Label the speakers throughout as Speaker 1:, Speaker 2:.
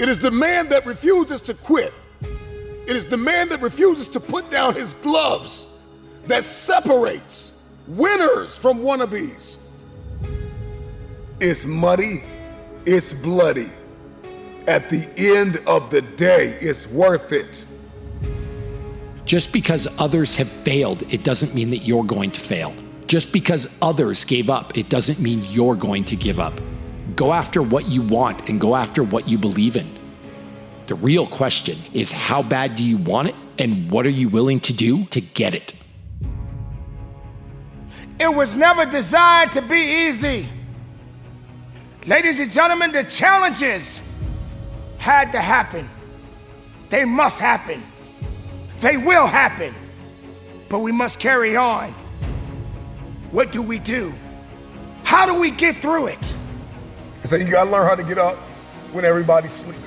Speaker 1: It is the man that refuses to quit. It is the man that refuses to put down his gloves that separates winners from wannabes.
Speaker 2: It's muddy, it's bloody. At the end of the day, it's worth it.
Speaker 3: Just because others have failed, it doesn't mean that you're going to fail. Just because others gave up, it doesn't mean you're going to give up. Go after what you want and go after what you believe in. The real question is, how bad do you want it, and what are you willing to do to get it?
Speaker 4: It was never designed to be easy. Ladies and gentlemen, the challenges had to happen. They must happen. They will happen. But we must carry on. What do we do? How do we get through it?
Speaker 5: So you gotta learn how to get up when everybody's sleeping.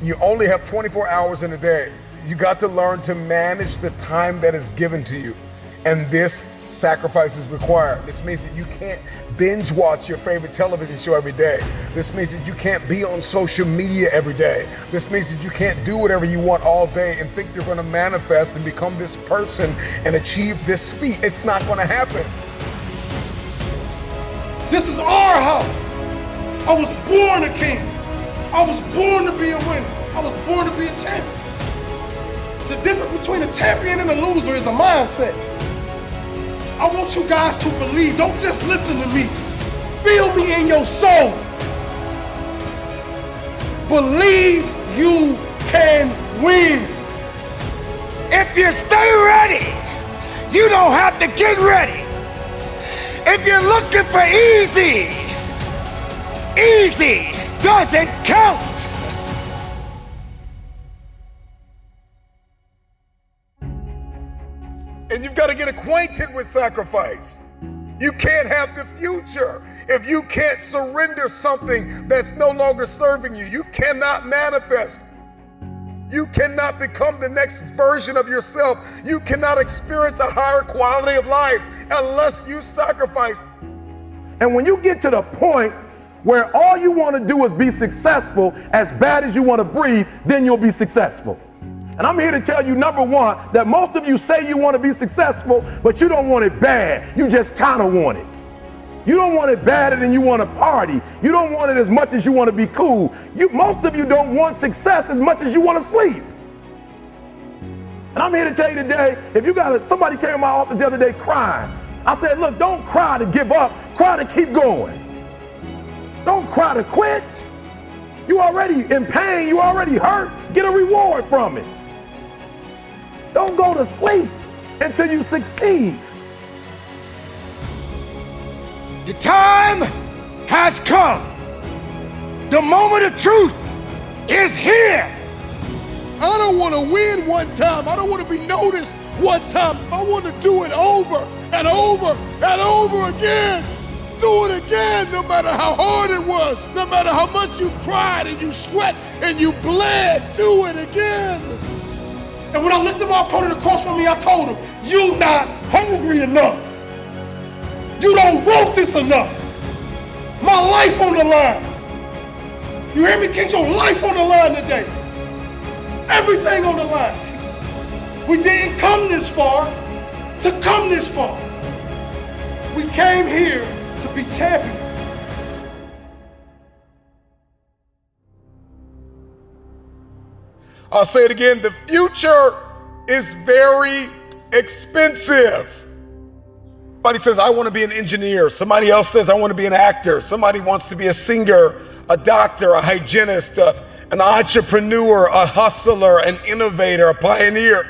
Speaker 5: You only have 24 hours in a day. You got to learn to manage the time that is given to you. And this sacrifice is required. This means that you can't binge watch your favorite television show every day. This means that you can't be on social media every day. This means that you can't do whatever you want all day and think you're gonna manifest and become this person and achieve this feat. It's not gonna happen.
Speaker 6: This is our house. I was born a king. I was born to be a winner. I was born to be a champion. The difference between a champion and a loser is a mindset. I want you guys to believe. Don't just listen to me. Feel me in your soul. Believe you can win.
Speaker 4: If you stay ready, you don't have to get ready. If you're looking for easy, easy doesn't count.
Speaker 5: And you've got to get acquainted with sacrifice. You can't have the future if you can't surrender something that's no longer serving you. You cannot manifest. You cannot become the next version of yourself. You cannot experience a higher quality of life unless you sacrifice.
Speaker 6: And when you get to the point where all you want to do is be successful, as bad as you want to breathe, then you'll be successful. And I'm here to tell you, number one, that most of you say you want to be successful, but you don't want it bad. You just kind of want it. You don't want it badder than you want to party. You don't want it as much as you want to be cool. Most of you don't want success as much as you want to sleep. And I'm here to tell you today, if you got somebody came to my office the other day crying. I said, look, don't cry to give up, cry to keep going. Don't cry to quit. You already in pain, you already hurt, get a reward from it. Don't go to sleep until you succeed.
Speaker 4: The time has come. The moment of truth is here.
Speaker 1: I don't want to win one time. I don't want to be noticed one time. I want to do it over and over and over again. Do it again, no matter how hard it was, no matter how much you cried and you sweat and you bled. Do it again.
Speaker 6: And when I looked at my opponent across from me, I told him, "You not hungry enough. You don't want this enough. My life on the line." You hear me, King? Your life on the line today. Everything on the line. We didn't come this far to come this far. We came here to be champions.
Speaker 5: I'll say it again, the future is very expensive. Somebody says, I want to be an engineer. Somebody else says, I want to be an actor. Somebody wants to be a singer, a doctor, a hygienist, an entrepreneur, a hustler, an innovator, a pioneer.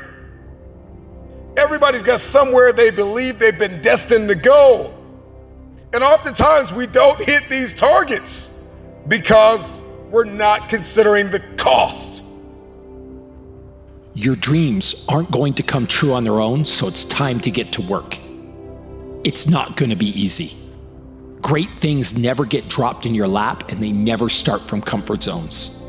Speaker 5: Everybody's got somewhere they believe they've been destined to go. And oftentimes we don't hit these targets because we're not considering the cost.
Speaker 3: Your dreams aren't going to come true on their own, so it's time to get to work. It's not going to be easy. Great things never get dropped in your lap, and they never start from comfort zones.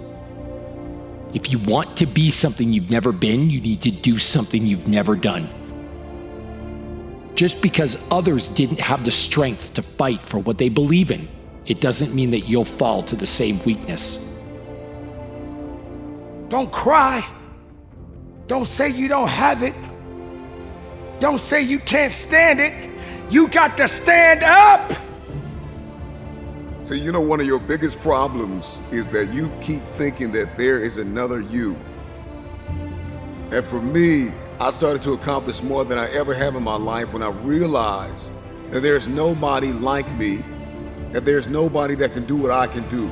Speaker 3: If you want to be something you've never been, you need to do something you've never done. Just because others didn't have the strength to fight for what they believe in, it doesn't mean that you'll fall to the same weakness.
Speaker 4: Don't cry. Don't say you don't have it. Don't say you can't stand it. You got to stand up.
Speaker 2: So you know one of your biggest problems is that you keep thinking that there is another you. And for me, I started to accomplish more than I ever have in my life when I realized that there's nobody like me, that there's nobody that can do what I can do.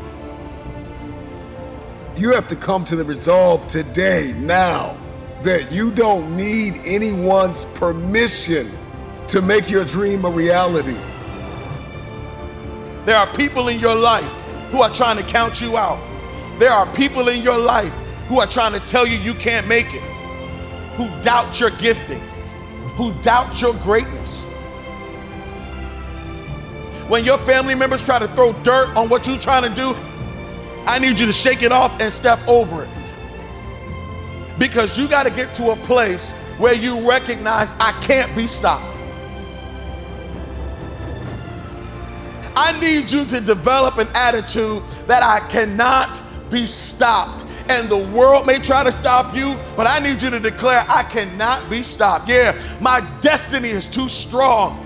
Speaker 2: You have to come to the resolve today, now, that you don't need anyone's permission to make your dream a reality.
Speaker 7: There are people in your life who are trying to count you out. There are people in your life who are trying to tell you you can't make it, who doubt your gifting, who doubt your greatness. When your family members try to throw dirt on what you're trying to do, I need you to shake it off and step over it. Because you got to get to a place where you recognize I can't be stopped. I need you to develop an attitude that I cannot be stopped. And the world may try to stop you, but I need you to declare I cannot be stopped. Yeah, my destiny is too strong.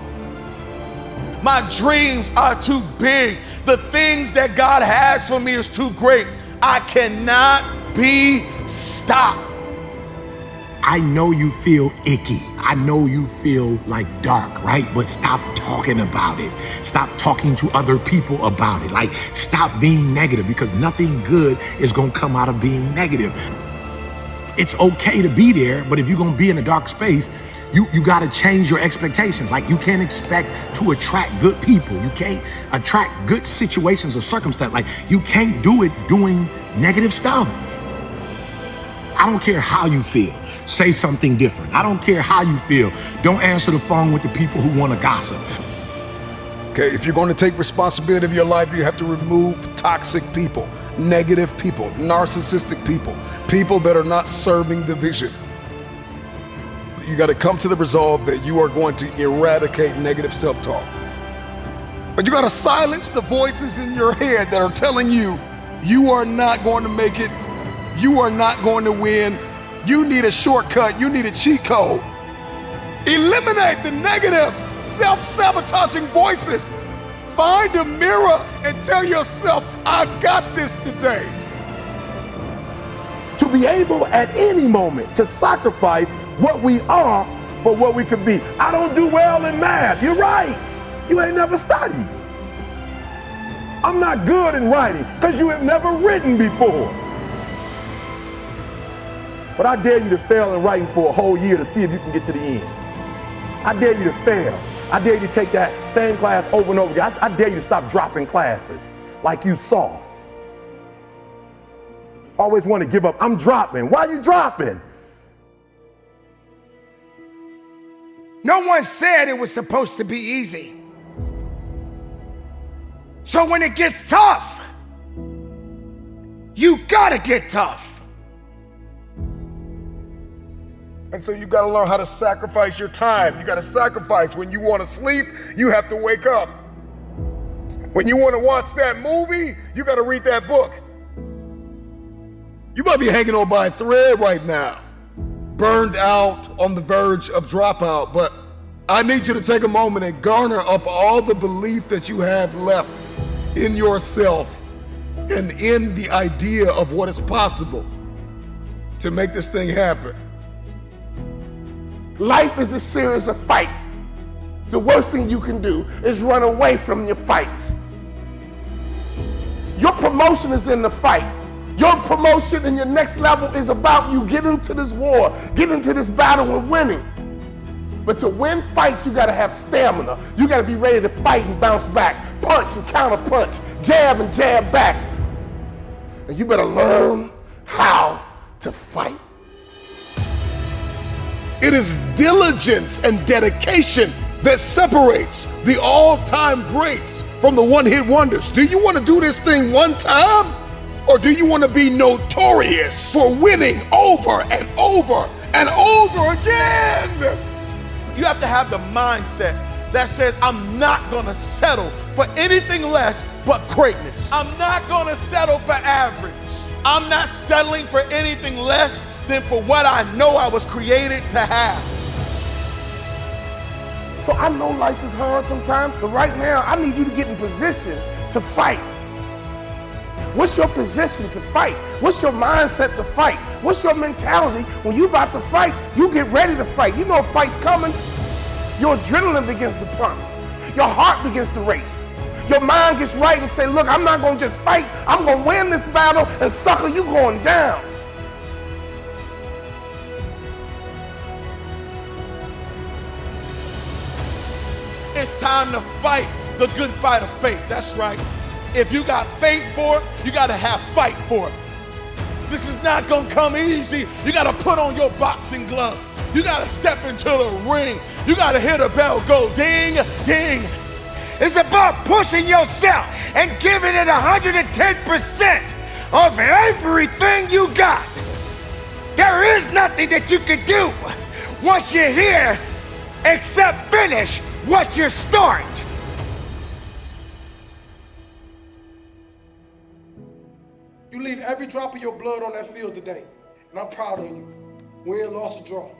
Speaker 7: My dreams are too big. The things that God has for me is too great. I cannot be stopped.
Speaker 8: I know you feel icky. I know you feel like dark, right? But stop talking about it. Stop talking to other people about it. Like, stop being negative, because nothing good is gonna come out of being negative. It's okay to be there, but if you're gonna be in a dark space, you gotta change your expectations. Like, you can't expect to attract good people. You can't attract good situations or circumstances. Like, you can't do it doing negative stuff. I don't care how you feel. Say something different. I don't care how you feel. Don't answer the phone with the people who want to gossip.
Speaker 2: Okay, if you're going to take responsibility of your life, you have to remove toxic people, negative people, narcissistic people, people that are not serving the vision. You got to come to the resolve that you are going to eradicate negative self-talk. But you got to silence the voices in your head that are telling you, you are not going to make it, you are not going to win, you need a shortcut, you need a cheat code. Eliminate the negative, self-sabotaging voices. Find a mirror and tell yourself, I got this today.
Speaker 6: To be able at any moment to sacrifice what we are for what we could be. I don't do well in math. You're right. You ain't never studied. I'm not good in writing because you have never written before. But I dare you to fail in writing for a whole year to see if you can get to the end. I dare you to fail. I dare you to take that same class over and over again. I dare you to stop dropping classes like you soft. Always want to give up. I'm dropping. Why are you dropping?
Speaker 4: No one said it was supposed to be easy. So when it gets tough, you gotta get tough.
Speaker 5: And so you got to learn how to sacrifice your time. You got to sacrifice. When you want to sleep, you have to wake up. When you want to watch that movie, you got to read that book.
Speaker 2: You might be hanging on by a thread right now, burned out, on the verge of dropout, but I need you to take a moment and garner up all the belief that you have left in yourself and in the idea of what is possible to make this thing happen.
Speaker 9: Life is a series of fights. The worst thing you can do is run away from your fights. Your promotion is in the fight. Your promotion and your next level is about you getting to this war, getting to this battle and winning. But to win fights, you gotta have stamina. You gotta be ready to fight and bounce back, punch and counter punch, jab and jab back. And you better learn how to fight.
Speaker 2: It is diligence and dedication that separates the all-time greats from the one-hit wonders. Do you want to do this thing one time? Or do you want to be notorious for winning over and over and over again?
Speaker 7: You have to have the mindset that says, I'm not gonna settle for anything less but greatness. I'm not gonna settle for average. I'm not settling for anything less than for what I know I was created to have.
Speaker 9: So I know life is hard sometimes, but right now I need you to get in position to fight. What's your position to fight? What's your mindset to fight? What's your mentality when you about to fight? You get ready to fight. You know a fight's coming. Your adrenaline begins to pump. Your heart begins to race. Your mind gets right and say, look, I'm not gonna just fight. I'm gonna win this battle, and sucker, you going down.
Speaker 7: It's time to fight the good fight of faith. That's right. If you got faith for it, you got to have fight for it. This is not going to come easy. You got to put on your boxing glove. You got to step into the ring. You got to hear the bell go ding, ding.
Speaker 4: It's about pushing yourself and giving it 110% of everything you got. There is nothing that you can do once you're here except finish what you start.
Speaker 9: You leave every drop of your blood on that field today, and I'm proud of you. Win, loss, or draw.